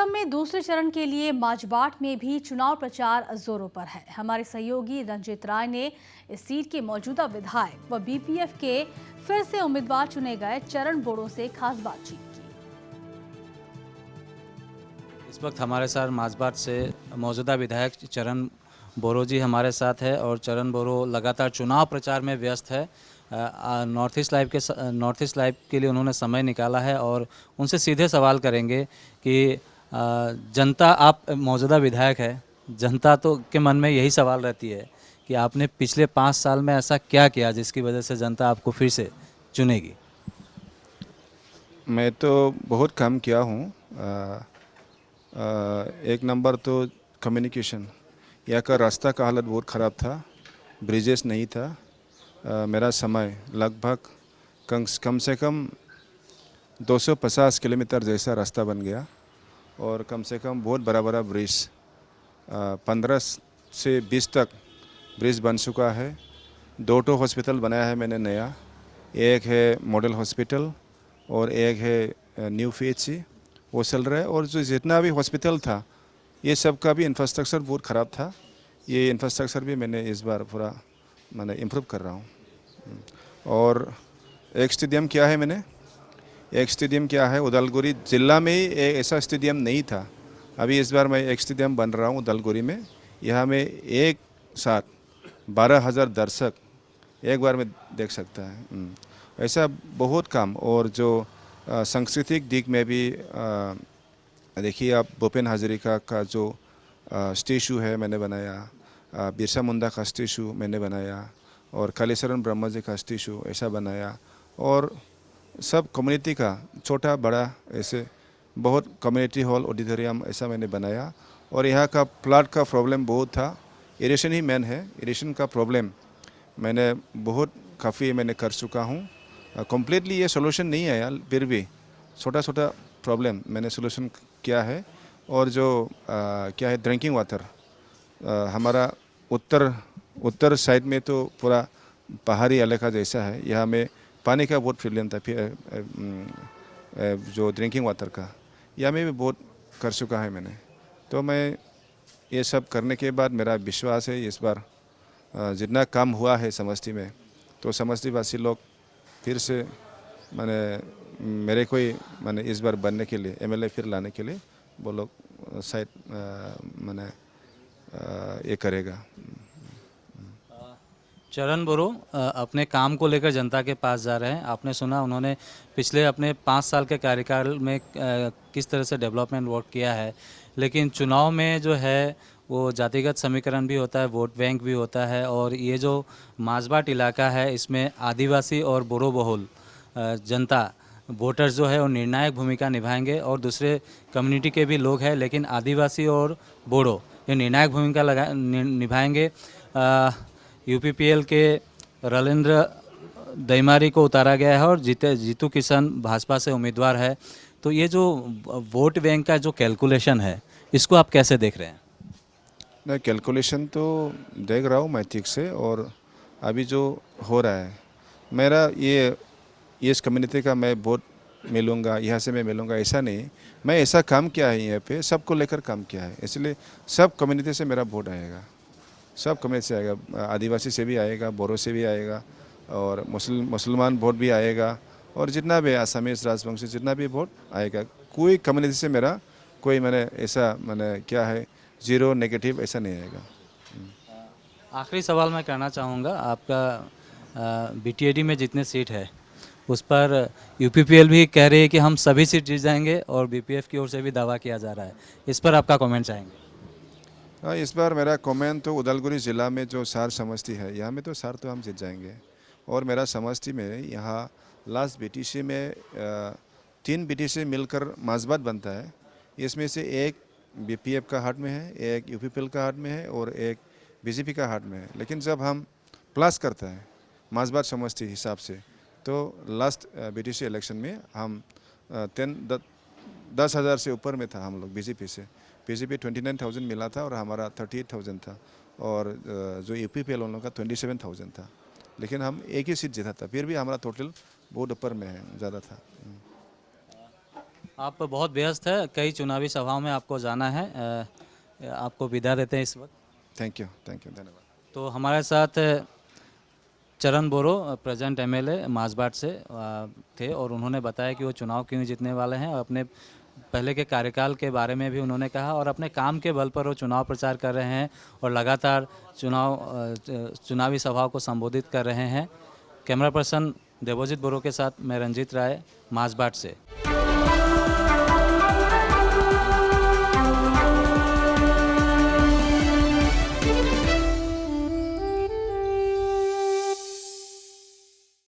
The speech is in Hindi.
असम में दूसरे चरण के लिए माजबाट में भी चुनाव प्रचार जोरों पर है। हमारे सहयोगी रंजित राय ने इस सीट के मौजूदा विधायक व बीपीएफ के फिर से उम्मीदवार चुने गए चरण बोड़ो से खास बातचीत की। इस वक्त हमारे साथ माजबाट से मौजूदा विधायक चरण बोरो जी हमारे साथ है और चरण बोरो लगातार चुनाव प्रचार में व्यस्त है। नॉर्थ ईस्ट लाइव के लिए उन्होंने समय निकाला है और उनसे सीधे सवाल करेंगे कि जनता, आप मौजूदा विधायक है, जनता तो के मन में यही सवाल रहती है कि आपने पिछले 5 साल में ऐसा क्या किया जिसकी वजह से जनता आपको फिर से चुनेगी। मैं तो बहुत काम किया हूँ। एक नंबर तो कम्युनिकेशन, यहाँ का रास्ता का हालत बहुत ख़राब था, ब्रिजेस नहीं था। मेरा समय लगभग कम से कम 250 किलोमीटर जैसा रास्ता बन गया और कम से कम बहुत बड़ा बड़ा ब्रिज 15 से 20 तक ब्रिज बन चुका है। 2 हॉस्पिटल बनाया है मैंने नया, एक है मॉडल हॉस्पिटल और एक है न्यू पीएचसी, वो चल रहा है। और जो जितना भी हॉस्पिटल था ये सब का भी इंफ्रास्ट्रक्चर बहुत ख़राब था। ये इंफ्रास्ट्रक्चर भी मैंने इस बार पूरा मैंने इम्प्रूव कर रहा हूँ। और एक स्टेडियम किया है मैंने, एक स्टेडियम क्या है उदालगुरी ज़िला में ही एक ऐसा स्टेडियम नहीं था। अभी इस बार मैं एक स्टेडियम बन रहा हूँ उदालगुरी में, यहाँ में एक साथ 12,000 दर्शक एक बार में देख सकता है। ऐसा बहुत काम। और जो सांस्कृतिक दिग में भी देखिए आप, भूपेन हज़ारिका का जो स्टैचू है मैंने बनाया, बिरसा मुंडा का स्टैचू मैंने बनाया और कालीचरण ब्रह्मा जी का स्टैचू ऐसा बनाया। और सब कम्युनिटी का छोटा बड़ा ऐसे बहुत कम्युनिटी हॉल, ऑडिटोरियम ऐसा मैंने बनाया। और यहाँ का प्लाट का प्रॉब्लम बहुत था, इरिगेशन ही मेन है, इरिगेशन का प्रॉब्लम मैंने बहुत काफ़ी मैंने कर चुका हूँ। कम्प्लीटली ये सोल्यूशन नहीं आया, फिर भी छोटा छोटा प्रॉब्लम मैंने सोल्यूशन किया है। और जो क्या है ड्रिंकिंग वाटर, हमारा उत्तर साइड में तो पूरा पहाड़ी इलाका जैसा है, यहाँ में पानी का बहुत प्रॉब्लम था। फिर जो ड्रिंकिंग वाटर का यहाँ में भी बहुत कर चुका है मैंने। तो मैं ये सब करने के बाद मेरा विश्वास है इस बार जितना काम हुआ है समष्टि में, तो समष्टिवासी लोग फिर से मेरे कोई इस बार बनने के लिए, एमएलए फिर लाने के लिए वो लोग शायद ये करेगा। चरण बोरो अपने काम को लेकर जनता के पास जा रहे हैं। आपने सुना उन्होंने पिछले अपने 5 साल के कार्यकाल में किस तरह से डेवलपमेंट वर्क किया है, लेकिन चुनाव में जो है वो जातिगत समीकरण भी होता है, वोट बैंक भी होता है। और ये जो माजबाट इलाका है इसमें आदिवासी और बोरो बहुल जनता वोटर्स जो है वो निर्णायक भूमिका निभाएंगे और दूसरे कम्युनिटी के भी लोग हैं, लेकिन आदिवासी और बोरो ये निर्णायक भूमिका निभाएंगे। यूपीपीएल के रलेंद्र दैमारी को उतारा गया है और जीतू किशन भाजपा से उम्मीदवार है। तो ये जो वोट बैंक का जो कैलकुलेशन है इसको आप कैसे देख रहे हैं? नहीं, कैलकुलेशन तो देख रहा हूँ मैं ठीक से। और अभी जो हो रहा है मेरा ये इस कम्युनिटी का मैं वोट मिलूँगा, यहाँ से मैं मिलूँगा ऐसा नहीं। मैं ऐसा काम किया है यहाँ पे, सबको लेकर काम किया है, इसलिए सब कम्युनिटी से मेरा वोट आएगा, सब कम्युनिटी से आएगा। आदिवासी से भी आएगा, बोरो से भी आएगा और मुसलमान वोट भी आएगा और जितना भी आसामीज राजवंशी जितना भी वोट आएगा। कोई कम्युनिटी से मेरा कोई ऐसा क्या है जीरो नेगेटिव ऐसा नहीं आएगा। आखिरी सवाल मैं करना चाहूँगा, आपका बीटीएडी में जितने सीट है उस पर यूपीपीएल भी कह रही है कि हम सभी सीट जीत जाएंगे और बीपीएफ की ओर से भी दावा किया जा रहा है, इस पर आपका कमेंट चाहेंगे? हाँ, इस बार मेरा कमेंट तो उदालगुरी ज़िला में जो सार समष्टि है यहाँ में तो सार तो हम जीत जाएंगे। और मेरा समष्टि में यहाँ लास्ट बीटीसी में 3 बीटीसी मिलकर माजबाट बनता है, इसमें से एक बीपीएफ का हाथ में है, एक यूपीपीएल का हाथ में है और एक बीजेपी का हाथ में है। लेकिन जब हम प्लस करता है माजबाट समष्टि हिसाब से, तो लास्ट बीटीसी इलेक्शन में हम 10,000 से ऊपर में था हम लोग बीजेपी से। बीजेपी 29,000 मिला था और हमारा 38,000 था और जो यूपीपीएल उन लोगों का 27,000 था। लेकिन हम एक ही सीट जीता था, फिर भी हमारा टोटल बहुत ऊपर में है, ज़्यादा था। आप बहुत व्यस्त है, कई चुनावी सभाओं में आपको जाना है। आपको विदा देते हैं इस वक्त। थैंक यू, धन्यवाद। तो हमारे साथ चरण बोरो प्रेजेंट एमएलए माजबाट से थे और उन्होंने बताया कि वो चुनाव क्यों जीतने वाले हैं और अपने पहले के कार्यकाल के बारे में भी उन्होंने कहा और अपने काम के बल पर वो चुनाव प्रचार कर रहे हैं और लगातार चुनावी सभाओं को संबोधित कर रहे हैं। कैमरा पर्सन देवजीत बोरो के साथ मैं रंजीत राय, माजबाट से।